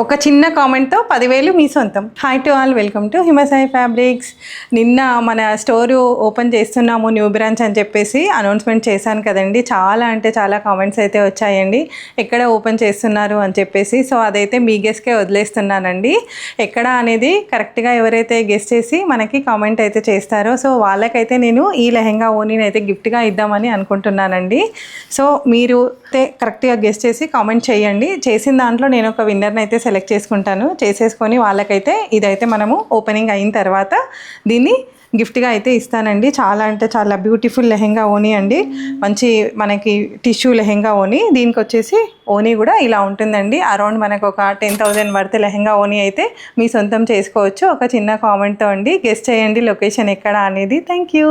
ఒక చిన్న కామెంట్తో 10,000 మీ సొంతం. Hi to all, welcome to Himasai fabrics. నిన్న మన స్టోర్ ఓపెన్ చేస్తున్నాము న్యూ బ్రాంచ్ అని చెప్పేసి అనౌన్స్మెంట్ చేశాను కదండి. చాలా అంటే చాలా కామెంట్స్ అయితే వచ్చాయండి, ఎక్కడ ఓపెన్ చేస్తున్నారు అని చెప్పేసి. సో అదైతే మీ గెస్ట్కే వదిలేస్తున్నానండి. ఎక్కడ అనేది కరెక్ట్గా ఎవరైతే గెస్ట్ చేసి మనకి కామెంట్ అయితే చేస్తారో సో వాళ్ళకైతే నేను ఈ లెహెంగా ఓనీని అయితే గిఫ్ట్గా ఇద్దామని అనుకుంటున్నానండి. సో మీరు కరెక్ట్గా గెస్ట్ చేసి కామెంట్ చేయండి. చేసిన దాంట్లో నేను ఒక విన్నర్ని అయితే సెలెక్ట్ చేసుకుంటాను. చేసేసుకొని వాళ్ళకైతే ఇదైతే మనము ఓపెనింగ్ అయిన తర్వాత దీన్ని గిఫ్ట్గా అయితే ఇస్తానండి. చాలా అంటే చాలా బ్యూటిఫుల్ లెహెంగా ఓనీ అండి. మంచి మనకి టిష్యూ లెహెంగా ఓనీ. దీనికి వచ్చేసి ఓనీ కూడా ఇలా ఉంటుందండి. అరౌండ్ మనకు ఒక 10,000 వర్త్ లెహెంగా ఓనీ అయితే మీ సొంతం చేసుకోవచ్చు. ఒక చిన్న కామెంట్తో అండి. గెస్ట్ చేయండి లొకేషన్ ఎక్కడ అనేది. Thank you.